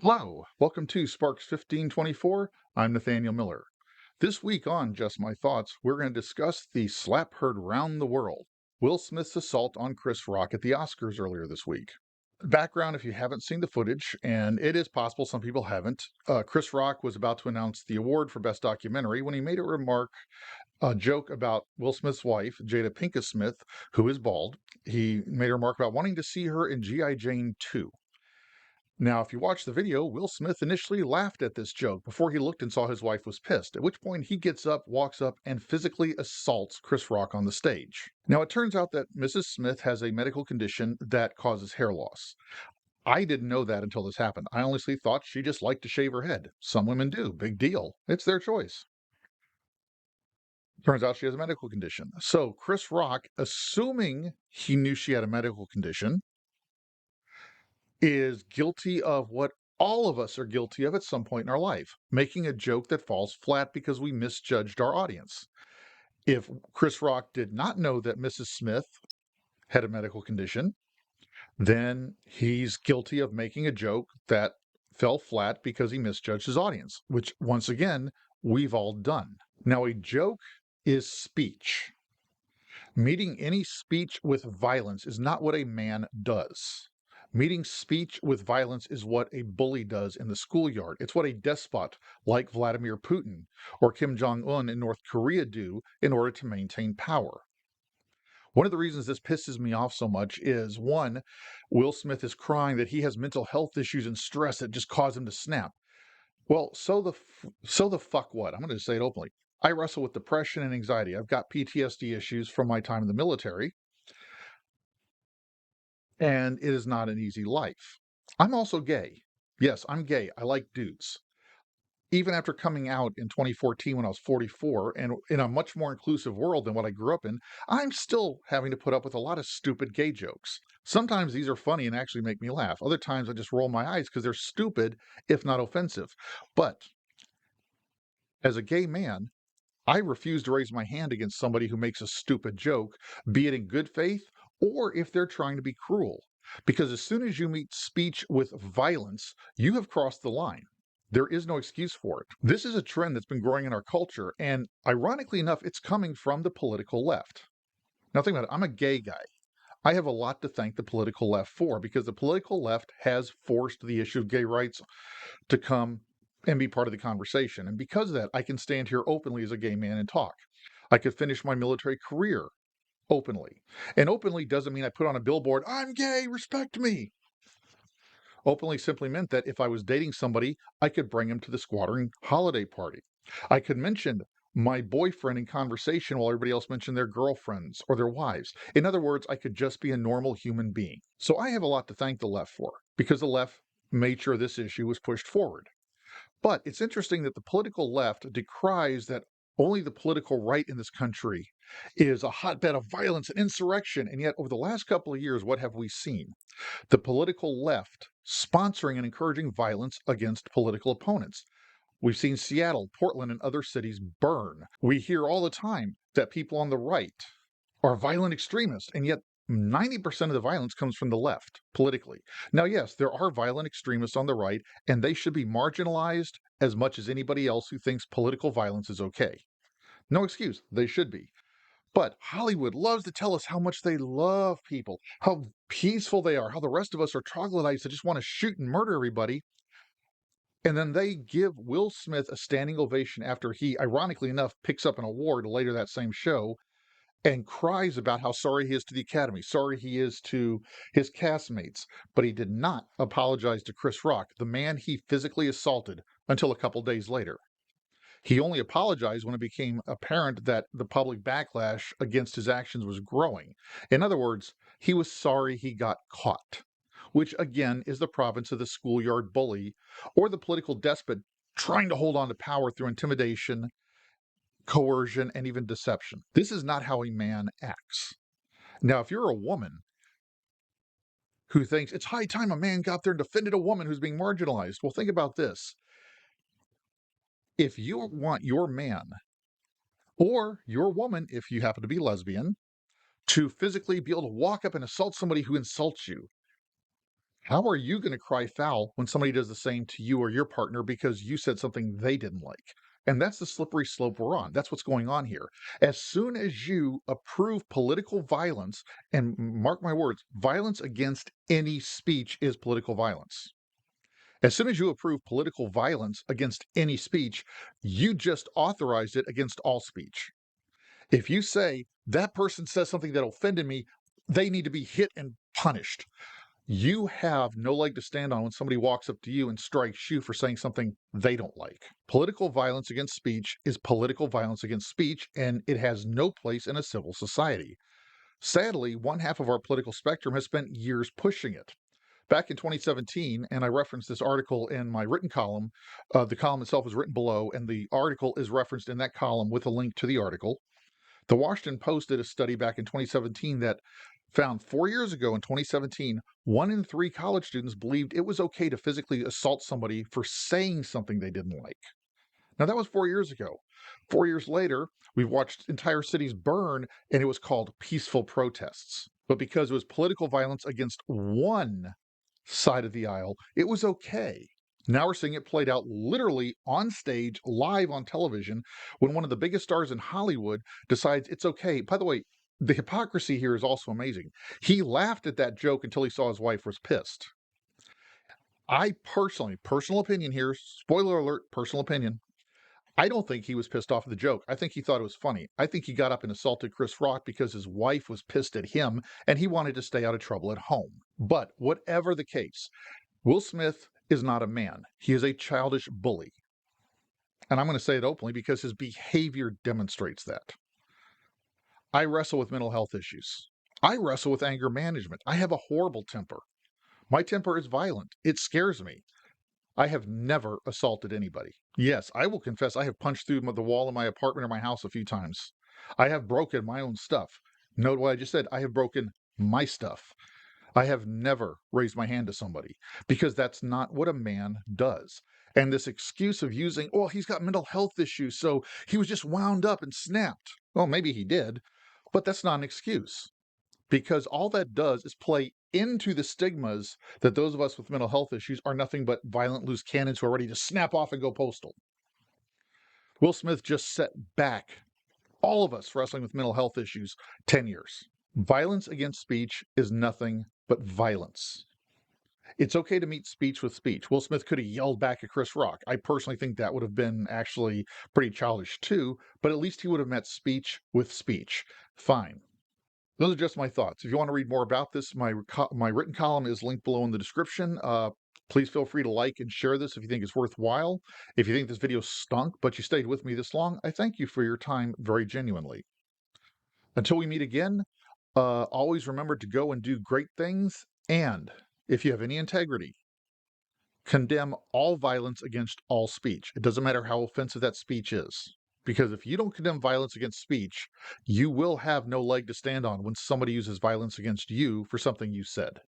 Hello, welcome to Sparks 1524. I'm Nathaniel Miller. This week on Just My Thoughts, we're going to discuss the slap heard round the world, Will Smith's assault on Chris Rock at the Oscars earlier this week. Background if you haven't seen the footage, and it is possible some people haven't, Chris Rock was about to announce the award for Best Documentary when he made a joke about Will Smith's wife, Jada Pinkett Smith, who is bald. He made a remark about wanting to see her in G.I. Jane 2. Now, if you watch the video, Will Smith initially laughed at this joke before he looked and saw his wife was pissed, at which point he gets up, walks up, and physically assaults Chris Rock on the stage. Now, it turns out that Mrs. Smith has a medical condition that causes hair loss. I didn't know that until this happened. I honestly thought she just liked to shave her head. Some women do. Big deal. It's their choice. Turns out she has a medical condition. So, Chris Rock, assuming he knew she had a medical condition, is guilty of what all of us are guilty of at some point in our life, making a joke that falls flat because we misjudged our audience. If Chris Rock did not know that Mrs. Smith had a medical condition, then he's guilty of making a joke that fell flat because he misjudged his audience, which once again, we've all done. Now, a joke is speech. Meeting any speech with violence is not what a man does. Meeting speech with violence is what a bully does in the schoolyard. It's what a despot like Vladimir Putin or Kim Jong-un in North Korea do in order to maintain power. One of the reasons this pisses me off so much is, one, Will Smith is crying that he has mental health issues and stress that just cause him to snap. Well, so the fuck what? I'm going to say it openly. I wrestle with depression and anxiety. I've got PTSD issues from my time in the military, and it is not an easy life. I'm also gay. Yes, I'm gay. I like dudes. Even after coming out in 2014 when I was 44 and in a much more inclusive world than what I grew up in, I'm still having to put up with a lot of stupid gay jokes. Sometimes these are funny and actually make me laugh. Other times I just roll my eyes because they're stupid, if not offensive. But as a gay man, I refuse to raise my hand against somebody who makes a stupid joke, be it in good faith or if they're trying to be cruel. Because as soon as you meet speech with violence, you have crossed the line. There is no excuse for it. This is a trend that's been growing in our culture, and ironically enough, it's coming from the political left. Now, think about it. I'm a gay guy. I have a lot to thank the political left for because the political left has forced the issue of gay rights to come and be part of the conversation. And because of that, I can stand here openly as a gay man and talk. I could finish my military career openly. And openly doesn't mean I put on a billboard, I'm gay, respect me. Openly simply meant that if I was dating somebody, I could bring him to the squadron holiday party. I could mention my boyfriend in conversation while everybody else mentioned their girlfriends or their wives. In other words, I could just be a normal human being. So I have a lot to thank the left for because the left made sure this issue was pushed forward. But it's interesting that the political left decries that only the political right in this country is a hotbed of violence and insurrection. And yet, over the last couple of years, what have we seen? The political left sponsoring and encouraging violence against political opponents. We've seen Seattle, Portland, and other cities burn. We hear all the time that people on the right are violent extremists, and yet 90% of the violence comes from the left politically. Now, yes, there are violent extremists on the right, and they should be marginalized as much as anybody else who thinks political violence is okay. No excuse, they should be. But Hollywood loves to tell us how much they love people, how peaceful they are, how the rest of us are troglodytes that just want to shoot and murder everybody. And then they give Will Smith a standing ovation after he, ironically enough, picks up an award later that same show and cries about how sorry he is to the Academy, sorry he is to his castmates. But he did not apologize to Chris Rock, the man he physically assaulted, until a couple days later. He only apologized when it became apparent that the public backlash against his actions was growing. In other words, he was sorry he got caught, which again is the province of the schoolyard bully or the political despot trying to hold on to power through intimidation, coercion, and even deception. This is not how a man acts. Now, if you're a woman who thinks it's high time a man got there and defended a woman who's being marginalized, well, think about this. If you want your man or your woman, if you happen to be lesbian, to physically be able to walk up and assault somebody who insults you, How are you going to cry foul when somebody does the same to you or your partner because you said something they didn't like? And that's the slippery slope we're on. That's what's going on here. As soon as you approve political violence, and mark my words, violence against any speech is political violence. As soon as you approve political violence against any speech, you just authorized it against all speech. If you say that person says something that offended me, they need to be hit and punished. You have no leg to stand on when somebody walks up to you and strikes you for saying something they don't like. Political violence against speech is political violence against speech, and it has no place in a civil society. Sadly, one half of our political spectrum has spent years pushing it. Back in 2017, and I referenced this article in my written column, the column itself is written below, and the article is referenced in that column with a link to the article. The Washington Post did a study back in 2017 that found 4 years ago in 2017, 1 in 3 college students believed it was okay to physically assault somebody for saying something they didn't like. Now, that was 4 years ago. 4 years later, we've watched entire cities burn, and it was called peaceful protests. But because it was political violence against one side of the aisle, it was okay. Now we're seeing it played out literally on stage, live on television, when one of the biggest stars in Hollywood decides it's okay. By the way, the hypocrisy here is also amazing. He laughed at that joke until he saw his wife was pissed. I personally, personal opinion here, spoiler alert, personal opinion, I don't think he was pissed off at the joke. I think he thought it was funny. I think he got up and assaulted Chris Rock because his wife was pissed at him and he wanted to stay out of trouble at home. But whatever the case, Will Smith is not a man. He is a childish bully. And I'm going to say it openly because his behavior demonstrates that. I wrestle with mental health issues. I wrestle with anger management. I have a horrible temper. My temper is violent. It scares me. I have never assaulted anybody. Yes, I will confess I have punched through the wall in my apartment or my house a few times. I have broken my own stuff. Note what I just said. I have broken my stuff. I have never raised my hand to somebody because that's not what a man does. And this excuse of using, oh, he's got mental health issues, so he was just wound up and snapped. Well, maybe he did, but that's not an excuse because all that does is play into the stigmas that those of us with mental health issues are nothing but violent loose cannons who are ready to snap off and go postal. Will Smith just set back all of us wrestling with mental health issues 10 years. Violence against speech is nothing but violence. It's okay to meet speech with speech. Will Smith could have yelled back at Chris Rock. I personally think that would have been actually pretty childish too, but at least he would have met speech with speech. Fine. Those are just my thoughts. If you want to read more about this, my written column is linked below in the description. Please feel free to like and share this if you think it's worthwhile. If you think this video stunk, but you stayed with me this long, I thank you for your time very genuinely. Until we meet again, always remember to go and do great things. And if you have any integrity, condemn all violence against all speech. It doesn't matter how offensive that speech is. Because if you don't condemn violence against speech, you will have no leg to stand on when somebody uses violence against you for something you said.